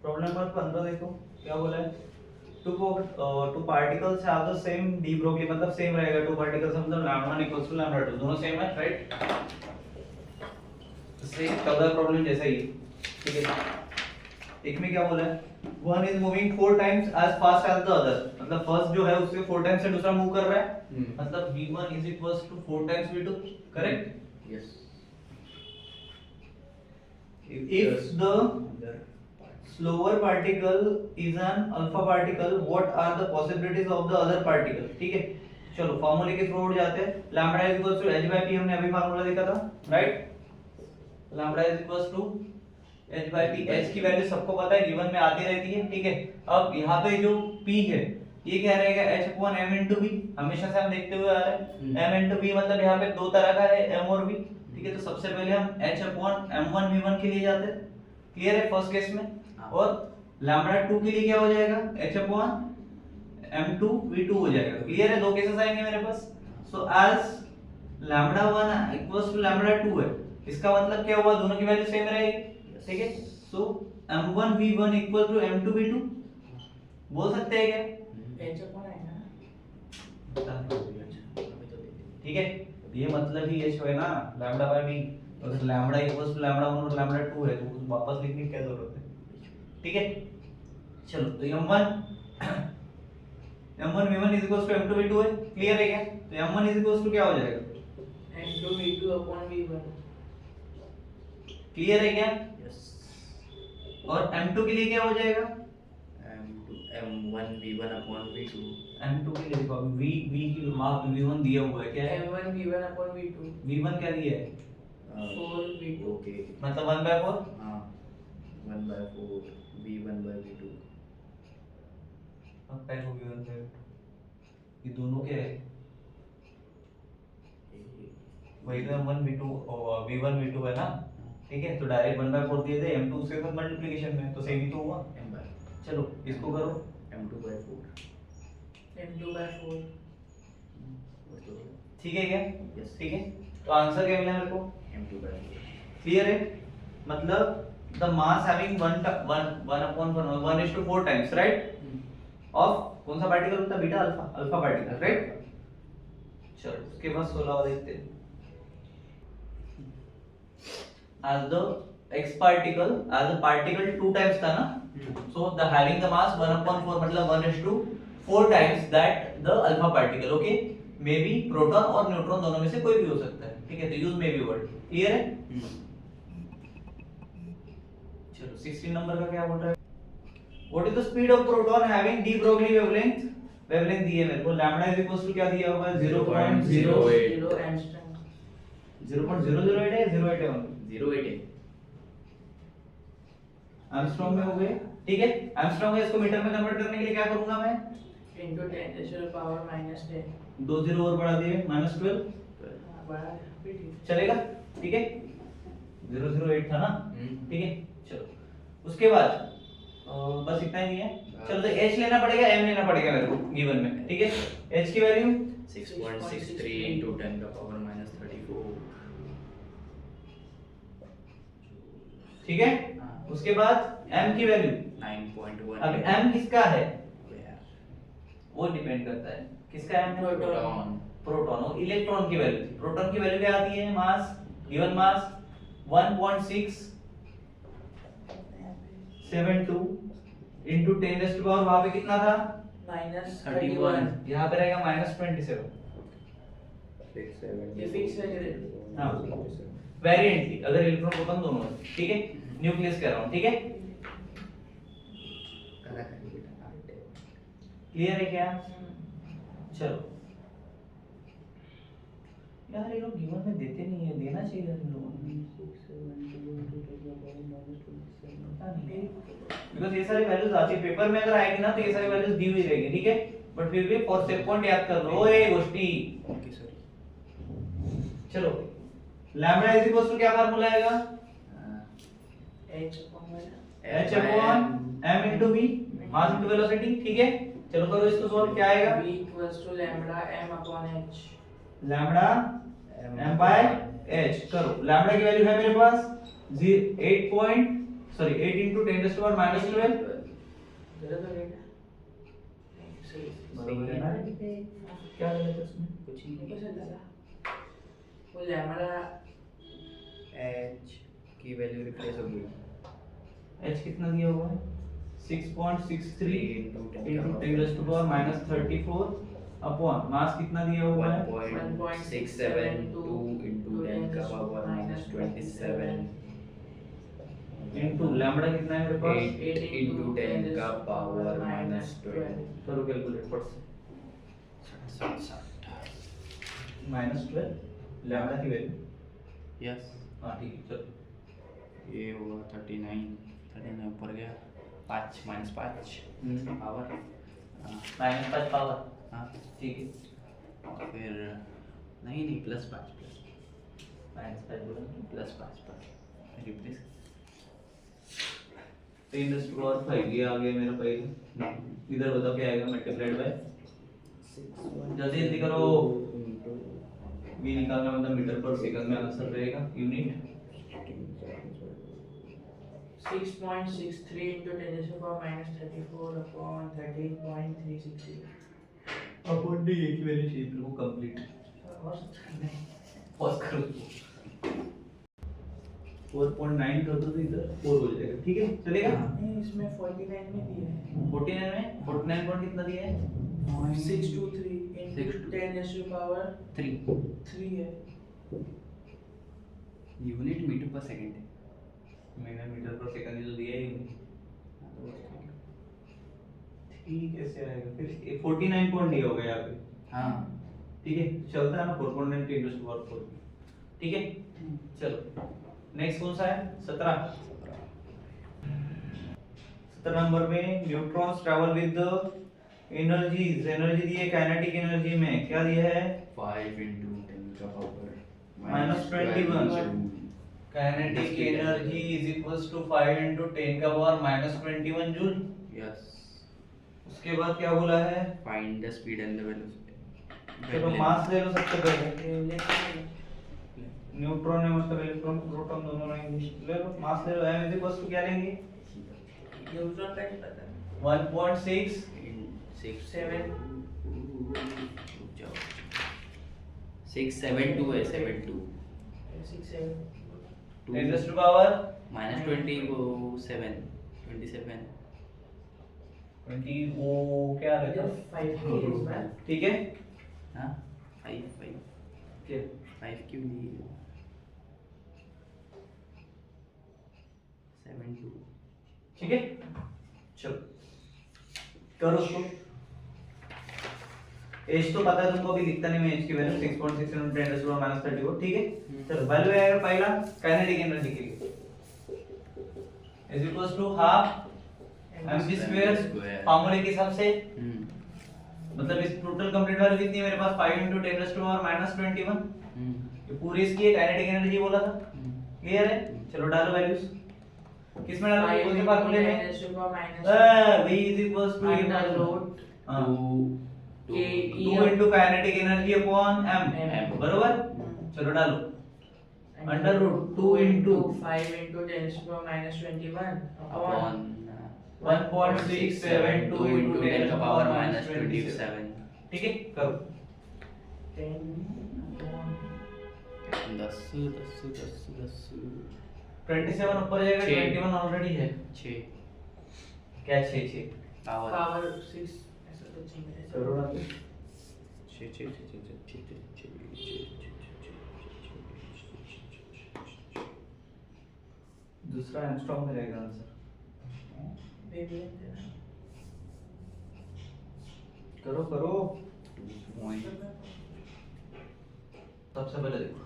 Problem number 15 देखो क्या बोला है। Two particles have the same de Broglie, मतलब सेम रहेगा। टू पार्टिकल्स मतलब लैम्डा 1 इक्वल्स टू लैम्डा 2, दोनों सेम है राइट। सेम कलर प्रॉब्लम जैसा ही, ठीक है। एक में क्या बोला है, one is moving 4 times as fast as the other, मतलब फर्स्ट जो है उससे 4 टाइम्स से दूसरा मूव कर रहा है, मतलब v1 is equals to 4 times v2, correct. Yes. If the slower particle is an alpha particle, what are the possibilities of the other particle? ठीक है, चलो फार्मूले के थ्रू उठ जाते हैं। Lambda is equals to h by p, हमने अभी फार्मूला देखा था right. Lambda is equals to h by p, h की वैल्यू सबको पता है, गिवन में आती रहती है, ठीक है। अब यहाँ पे जो p है ये क्या रहेगा, h upon m into v, हमेशा से हम देखते हुए आ रहे हैं। m into v मतलब यहाँ पे दो तरह का है, m और v, ठीक है। तो सबसे पहले हम h upon m1 v1 के लिए जाते हैं, क्लियर है फर्स्ट केस में। और लैम्बडा 2 के लिए क्या हो जाएगा, h upon m2 v2 हो जाएगा, क्लियर है। दो केसेस आएंगे मेरे पास। So as lambda 1 equals to lambda 2 है, इसका मतलब क्या हुआ, दोनों की वैल्यू सेम रहेगी, ठीक है। सो m1 v1 equal to m2 v2 बोल सकते हैं क्या, h upon है ना, ठीक है। ये मतलब ही h है ना, लैम्बडा बाय v, और लैम्बडा इक्वल्स टू लैम्बडा 1 और लैम्बडा 2 है, तो वापस लिखने की क्या जरूरत है, ठीक है। चलो तो m1 v1 is equals to m2 v2 है, क्लियर है क्या। तो m1 इज इक्वल्स टू क्या हो जाएगा, m2 v2 upon v1, clear है क्या। Yes. और m2 के लिए क्या हो जाएगा, M1 v1 upon v2. m2 के लिए देखो v की मार्क v1 दिया हुआ है, क्या है m1 v1 upon v2, v1 क्या दिया है, 4 v2, Okay. मतलब 1/4, हाँ. 1/4 v1 by v2. अब पैच हो गया है, ये दोनों क्या है, वही तो m1 v2 और v1 v2 है ना, ठीक है। तो डायरेक्ट 1/4 दिए थे, m2 से तो मल्टीप्लिकेशन में, तो सेम ही तो हुआ। M by. चलो इसको करो, M2 by 4. m2 by 4, ठीक है क्या, Yes. ठीक है। तो आंसर क्या मिला मेरे को, M2 by 4. क्लियर है। मतलब the mass having 1/4 times right of कौन सा पार्टिकल होता है, बीटा अल्फा पार्टिकल राइट। चलो उसके बाद 16 वाला देखते हैं। as the x particle as a particle 2 times था ना, so the having the mass 1/4 मतलब 1/4 times that the alpha particle, okay, may be proton और न्यूट्रॉन, दोनों में से कोई भी हो सकता है, ठीक है। तो use may be word, clear है। चलो 16 नंबर का क्या बोल रहा है, what is the speed of proton having de Broglie wavelength, wavelength दी है मेरे को, लैम्बडा इज इक्वल्स टू क्या दिया हुआ है, 0.0 0 angstrom, 0.008 है, 0.8 है, 0.8. एंगस्ट्रॉम में हो गए, ठीक है। एंगस्ट्रॉम में इसको मीटर में कन्वर्ट करने के लिए क्या करूंगा मैं, into 10 to the power -10, 2 0 और बढ़ा दिए -12 बड़ा पीटी, चलेगा, ठीक है। 008 था ना, हम्म। ठीक है। चलो उसके बाद बस इतना ही नहीं है। चलो तो h लेना पड़ेगा, m लेना पड़ेगा मेरे को गिवन में, ठीक है। h की वैल्यू 6.63 into 10 का power -34. ठीक है। उसके बाद m की वैल्यू, 9.1. अब m किसका है, Where? वो डिपेंड करता है किसका m है, Proton. प्रोटॉन और इलेक्ट्रॉन की वैल्यू। प्रोटॉन की वैल्यू क्या आती है, मास, given mass 1.672 into 10 raised to power, वहां पे कितना था, -31, यहाँ पे रहेगा -27, ये फिक्स वैल्यू हाँ वेरिएंटली, अगर इलेक्ट्रॉन प्रोटॉन दोनों है, ठीक है। न्यूक्लियस कह रहा हूँ, ठीक है। क्लियर है क्या, चलो यार ये लोग गिवन में देते नहीं है, देना चाहिए इन लोगों को, बिकॉज़ ये सारी वैल्यूज आती है पेपर में, अगर आएगी ना तो ये सारी वैल्यूज दी हुई रहेगी, ठीक है। बट फिर भी फॉर सेव पॉइंट याद कर लो ये गोष्टी। Okay, sorry. चलो लैम्बडा इज इक्वल्स टू क्या फार्मूला आएगा, h upon h upon m into v, mass into velocity, ठीक है। चलो करो इसको सॉल्व, क्या आएगा, v equals to lambda m upon h, lambda m by h। करो लैम्बडा की वैल्यू है मेरे पास 8.6 sorry 8 into 10 raised to power minus 12 गलत हो गया क्या? सही बराबर है ना? क्या गलत है उसमें? कुछ नहीं कैसे लगा? वो लैम्बडा एच की वैल्यू रिप्लेस हो गई h कितना दिया हुआ है 6.63 into 10 into 10 raised to power minus 34 upon mass कितना दिया हुआ है 1.672 into 10 का पावर minus 27 इनटू लैम्बडा कितना है मेरे पास 8 into 10 का पावर minus 12 करो कैलकुलेट फट से minus 12 लैम्बडा की वैल्यू यस हां ठीक है चलो ये हुआ 39 ऊपर गया 5 minus 5 पावर माइनस 5 पावर हाँ ठीक है और फिर नहीं प्लस 5 माइनस 5 बोला प्लस 5 पर रिप्लेस 10 raised to power 5 ये आ गया मेरा पहले इधर बताओ क्या आएगा मल्टीप्लाइड बाय जल्दी जल्दी करो v निकालना मतलब मीटर पर सेकंड में आंसर रहेगा unit 6.63 into 10 raised to power minus 34 upon 13.360. Upon D की वैल्यू चाहिए फिर वो कंप्लीट और नहीं पॉज करो 4.9 कर दो तो इधर 4 हो जाएगा ठीक है चलेगा नहीं इसमें 49 में दिया है 49 में 49 पॉइंट कितना दिया है 623 into 10 raised to power 3 3 है यूनिट मीटर पर सेकंड है मैंने मीटर पर सेकंड जो दिया है ठीक कैसे आएगा फिर 49 पॉइंट दिया होगा यहाँ पे हाँ ठीक है चलता है ना 4.9 10 to the power 4 ठीक है चलो नेक्स्ट कौन सा है 17 नंबर में neutrons travel with the energy दी है काइनेटिक एनर्जी में क्या दिया है 5 into 10 का power minus 21 kinetic energy is equals to 5 into 10 का पावर minus 21 जूल यस उसके बाद क्या बोला है find the speed and the velocity चलो मास ले लो सबसे पहले न्यूट्रॉन है मतलब इलेक्ट्रॉन प्रोटॉन दोनों रहेंगे ले लो मास ले लो m इज इक्वल्स टू क्या लेंगे न्यूट्रॉन का नहीं पता 1.6 7 672 है 72 6 7 10 raised to power minus 20 वो 7 27 20 वो क्या रहेगा 5 के इसमें ठीक है हाँ 5 क्या 5 क्यों लिए 72 ठीक है चलो करो उसको एज तो पता है तुमको अभी दिखता नहीं मैं एज की value 6.6 into 10 raised to power minus 34 ठीक है चलो वैल्यू आएगा पहला काइनेटिक एनर्जी के लिए is equals to half mc square फार्मूले के हिसाब से मतलब इस टोटल कंप्लीट वैल्यू कितनी है मेरे पास 5 into 10 raised to power minus 21 ये पूरी इसकी काइनेटिक एनर्जी बोला था क्लियर है चलो डालो वैल्यूज किसमें डालो कौन से फार्मूले में v is equals to under root 2 2 into kinetic energy upon m बरोबर चलो डालो under root 2 into 5 into 10 to the power minus 21 upon 1.672 into 10 का पावर minus 27 ठीक है करो 10 10 27 ऊपर जाएगा 21 ऑलरेडी है 6 क्या 6 6 पावर पावर 6 ऐसा तो चाहिए करो ना 6 दूसरा एंगस्ट्रॉम में रहेगा आंसर बेबी करो करो सबसे पहले देखो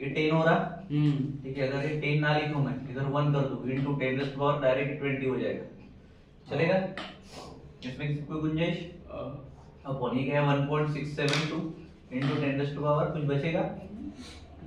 ये 10 हो रहा ठीक है अगर ये 10 ना लिखूं मैं इधर 1 कर दूं into 10 raised to power direct 20 हो जाएगा चलेगा इसमें किसी कोई गुंजाइश अब ये क्या है 1.672 into 10 raised to power कुछ बचेगा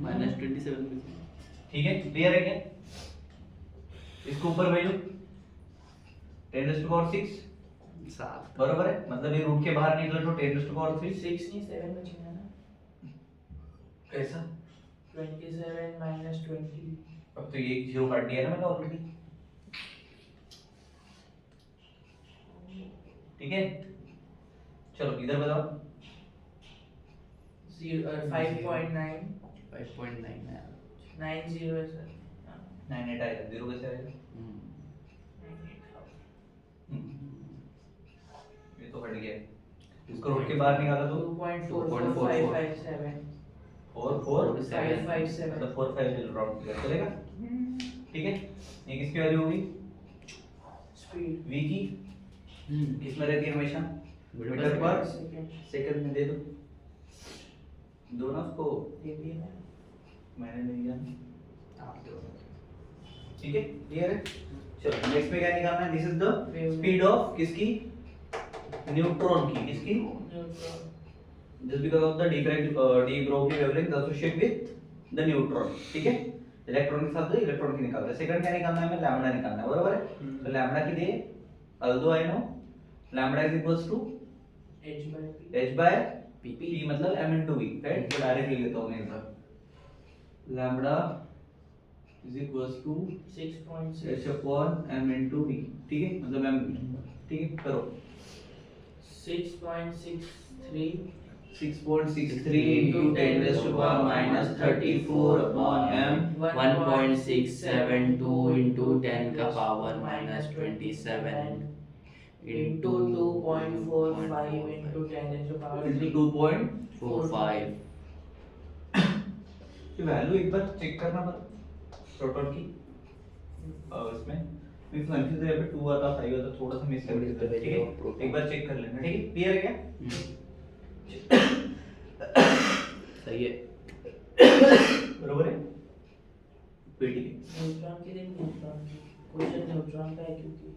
-27 ठीक है क्लियर है क्या इसको ऊपर वैल्यू 10 raised to power 6 7 बराबर है मतलब ये रूट के बाहर निकले तो 10 raised to power 3 6 नहीं 7 बचेगा ना कैसा 27 minus 20 अब तो ये 0 काट दिया ना मैंने ऑलरेडी, ठीक है। चलो इधर बताओ। 5.9 5.9 है। 90 है सर। 98 आएगा, 0 कैसे आएगा? ये तो हट गया, इसको रोड के बाहर निकाला तो 2.44557 4.457 मतलब 4.5 राउंड किया चलेगा, ठीक है। ये किसकी वैल्यू होगी? स्पीड v की, किसमें रहती है हमेशा? मीटर पर सेकंड में दे दो ना उसको, दे दिया मैंने नहीं दिया, आप दो। ठीक है, क्लियर है। चलो नेक्स्ट में क्या निकालना है? This is the Wavelength. Speed of किसकी? न्यूट्रॉन की, किसकी? Neutron just because of the de Broglie wavelength associated with the neutron, ठीक है। इलेक्ट्रॉन के साथ जो इलेक्ट्रॉन की निकालना है। सेकंड क्या निकालना है? हमें लैम्बडा निकालना है, बराबर है। तो लैम्बडा की दे, although I know lambda is equals to h by p मतलब m into v, राइट। तो डायरेक्टली लेता हूं मैं इधर, lambda is equals to 6.6 h upon m into v, ठीक है, मतलब m, ठीक है। करो 6.63 6.63 into 10 raised to power minus 34 upon m 1.672 into 10 का power minus 27 into 2.45 into 10 raised to power into 3 2.45 ये वैल्यू एक बार चेक करना प्रोटॉन की, और इसमें मैं कंफ्यूज है, पे 2 आता 5 आता, थोड़ा सा मिस कर दिया, ठीक है। एक बार चेक कर लेना, ठीक है। क्लियर है क्या? सही है, बरोबर है। पीटी न्यूट्रॉन की देख, न्यूट्रॉन की क्वेश्चन न्यूट्रॉन का है क्योंकि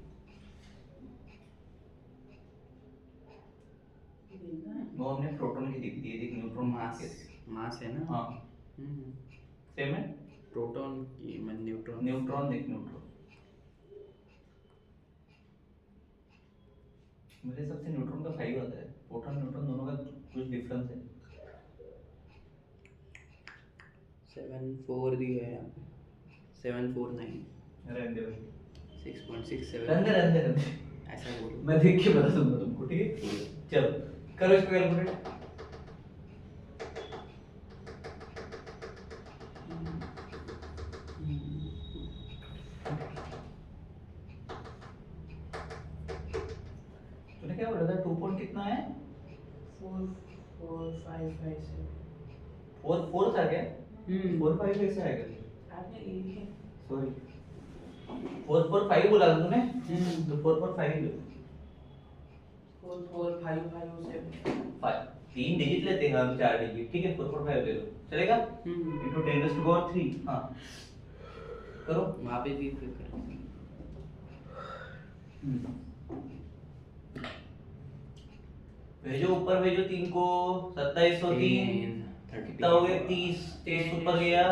वो हमने प्रोटॉन की देखी थी, देख न्यूट्रॉन मास है ना। हाँ सेम है। प्रोटॉन की मैं न्यूट्रॉन न्यूट्रॉन देख, न्यूट्रॉन मेरे हिसाब से न्यूट्रॉन का 5 आता है, प्रोटॉन न्यूट्रॉन दोनों का कुछ डिफरेंस है। 7.4 दिया है यहाँ पे, 749 रहने दे भाई, 6.67 रहने दे ऐसा बोलो। मैं देख के बता दूंगा तुमको, ठीक है। चलो करो इसको कैलकुलेट। तूने क्या बोला था? 2 पॉइंट कितना है? 4.4557 4 था क्या? 4.5 कैसे आएगा? आपने ले लिया सॉरी 4.45 बोला था तूने, तो 4.5 लो। 4.4557 3 डिजिट लेते हैं हम, 4 डिजिट, ठीक है। 4.5 ले लो, चलेगा। into 10 raised to power 3, हाँ करो वहाँ पे भी फिर करो। भेजो ऊपर, भेजो 3 को, 2703 कितना हो गया? 30 30 ऊपर गया,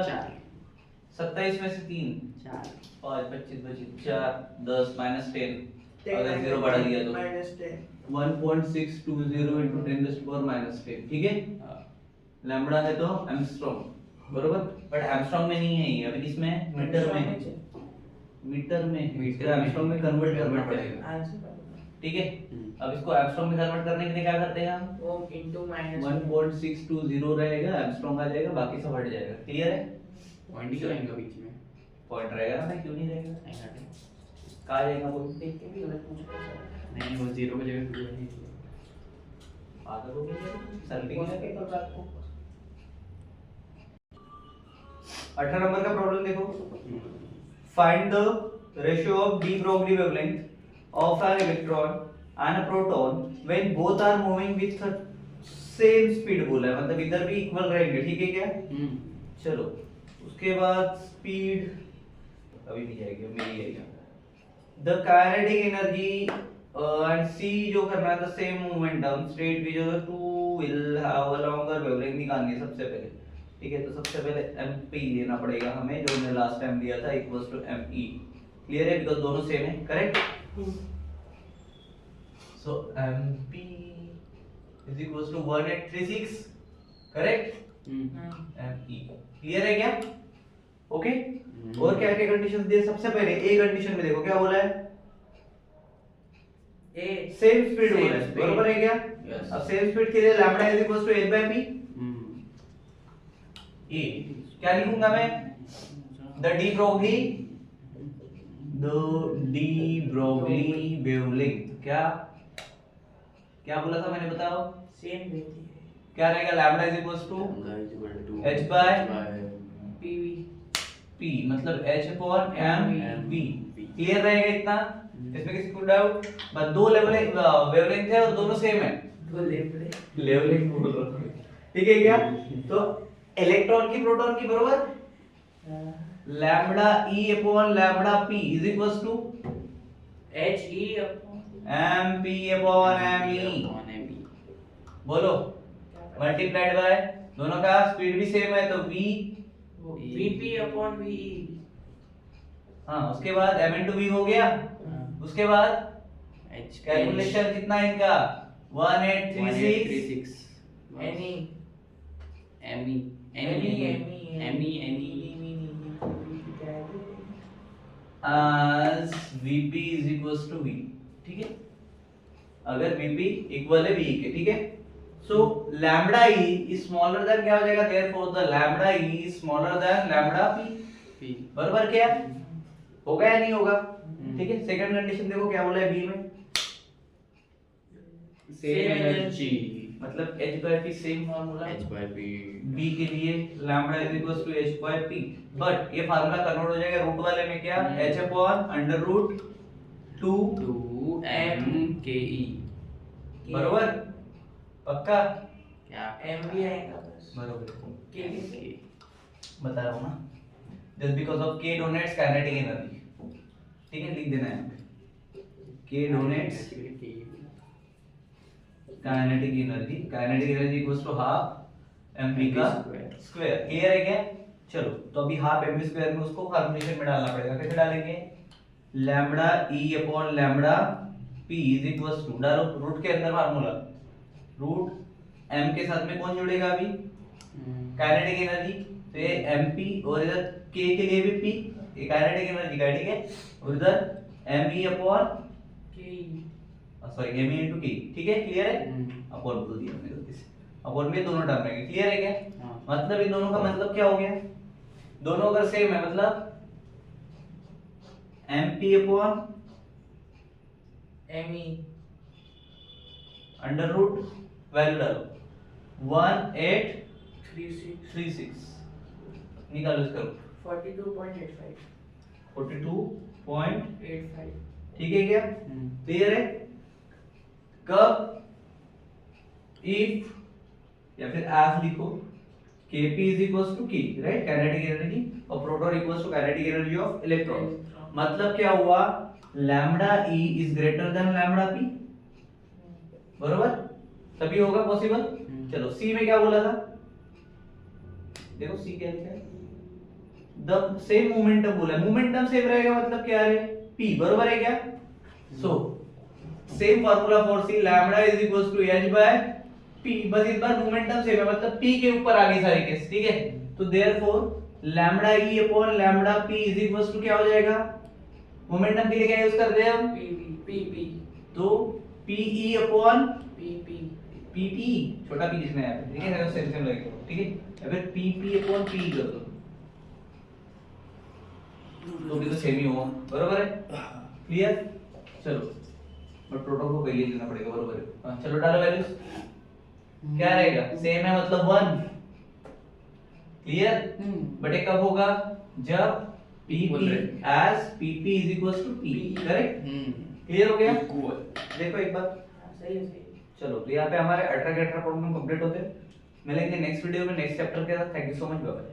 27 में से 3 4 5 25 25 4 10 माइनस 10, अगर 0 बढ़ा दिया तो -10 1.620 into 10 raised to power minus 10, ठीक है। लैम्बडा है तो एंगस्ट्रॉम, बरोबर। बट एंगस्ट्रॉम में नहीं है ये, अभी किसमें है? मीटर में, मीटर में, इसको एंगस्ट्रॉम में कन्वर्ट करना पड़ेगा, आंसर ठीक है। अब इसको एंगस्ट्रॉम में कन्वर्ट करने के लिए क्या करते हैं हम? ओम इनटू माइनस 1.620 रहेगा, एंगस्ट्रॉम आ जाएगा, बाकी सब हट जाएगा। क्लियर है? पॉइंट ही रहेगा बीच में, पॉइंट रहेगा ना, क्यों नहीं रहेगा? ऐसा नहीं। कहाँ जाएगा पॉइंट? देख के भी गलत पूछ रहा है नहीं वो 0 की जगह 2 है। आधा हो गया सर, ठीक है। 18 नंबर का प्रॉब्लम देखो। Find the ratio of de Broglie wavelength of an electron and a proton when both are moving with same speed बोला है, मतलब इधर भी इक्वल रहेंगे, ठीक है क्या? चलो उसके बाद स्पीड अभी नहीं आएगी, मेरी आएगी। द काइनेटिक एनर्जी एंड सी जो करना है, द सेम मोमेंटम स्टेट भी जो है 2 will have a longer wavelength निकालनी है सबसे पहले, ठीक है। तो सबसे पहले mp लेना पड़ेगा हमें, जो हमने लास्ट टाइम दिया था, इक्वल्स टू me। क्लियर है? बिकॉज़ दोनों सेम है, correct. So mp is equals to 1836, correct. me clear है क्या? ओके और क्या क्या कंडीशंस दिए? सबसे पहले ए कंडीशन में देखो क्या बोला है, A सेम स्पीड बोला है, speed. बरोबर है क्या? Yes. अब सेम स्पीड के लिए lambda is equal to h by p। ए क्या लिखूंगा मैं? The de Broglie wavelength. क्या क्या बोला था मैंने, बताओ? सेम रहती है। क्या रहेगा? Lambda is equal to h by PV p, मतलब h upon m v। v। Clear रहेगा इतना? इसमें किसी को डाउट? बस दो वेवलेंथ है और दोनों सेम है। दो लेवल लेवलिंग बोल रहा हूं, ठीक है क्या? तो इलेक्ट्रॉन की प्रोटॉन की बरोबर lambda e upon lambda p is equals to HE upon mp upon me। बोलो मल्टीप्लाइड बाय दोनों का स्पीड भी सेम है तो v। VP upon VE। हाँ उसके बाद m into v हो गया। उसके बाद कैलकुलेशन कितना है इनका? 1836 NE as vp is equals to v। ठीक है, अगर vp इक्वल है v के, ठीक है? So lambda e is smaller than क्या हो जाएगा? Therefore the lambda e is smaller than lambda p। बराबर क्या होगा या नहीं होगा? ठीक है, सेकंड कंडीशन देखो क्या बोला है बी में, सेम एनर्जी मतलब h by p same formula b के लिए lambda is equals to h by p। But ये फार्मूला कन्वर्ट हो जाएगा रूट वाले में, क्या? h upon under root 2 MKE। बरोबर? पक्का? क्या MV आएगा बस। बरोबर, K बता रहा हूँ ना, just because of k denotes kinetic energy. ठीक है, लिख देना है k denotes kinetic energy equals to half mv का स्क्वायर। क्लियर है क्या? चलो तो अभी हाफ mv स्क्वायर में उसको फॉर्मूलेशन में डालना पड़ेगा। कैसे डालेंगे? Lambda e upon lambda p is equals to, डालो रूट के अंदर फार्मूला, रूट m के साथ में कौन जुड़ेगा अभी? काइनेटिक एनर्जी, तो ये mp और इधर k के लिए भी p, ये काइनेटिक एनर्जी का, ठीक है? और इधर me upon sorry me into k। ठीक है, क्लियर है? अपॉन बोल दिया मैंने गलती से, अपॉन में दोनों टर्म रहेंगे। क्लियर है क्या? मतलब इन दोनों का मतलब क्या हो गया? दोनों अगर सेम है मतलब mp upon ME under root value डालो 1836 निकालो इसका रूट 42.85 42.85। ठीक है क्या? क्लियर है? कब? इफ या फिर एफ लिखो, kp is equals to k, right? Kinetic energy और proton equals to kinetic energy of electron. मतलब क्या हुआ? Lambda e is greater than lambda p। बरोबर? तभी होगा पॉसिबल। चलो सी में क्या बोला था? देखो सी क्या लिखा है? द सेम मोमेंटम बोला है, मोमेंटम सेम रहेगा मतलब क्या है? p। बरोबर है क्या? So same formula for C, lambda is equals to h by p। बस इस बार मोमेंटम सेम है मतलब p के ऊपर आ गई सारी केस। ठीक है, तो therefore lambda e upon lambda p is equals to क्या हो जाएगा? मोमेंटम के लिए क्या यूज करते हैं हम? PP तो pe अपॉन PP pp, छोटा p लिखना है यहाँ पे, ठीक है? सेम सेम लगेगा, ठीक है? या फिर pp अपॉन p कर दो तो भी तो सेम ही होगा। बरोबर है? क्लियर? चलो बट प्रोटॉन को पहले लेना पड़ेगा। बरोबर है? हाँ, चलो डालो वैल्यूज। क्या रहेगा? सेम है मतलब 1। क्लियर? बट ये कब होगा? जब pp as pp is equals to p। Correct? Clear हो गया? देखो एक बार, सही है। चलो तो यहाँ पे हमारे 18 के 18 प्रॉब्लम कंप्लीट होते हैं। मिलेंगे नेक्स्ट वीडियो में नेक्स्ट चैप्टर के साथ। Thank you so much, bye bye.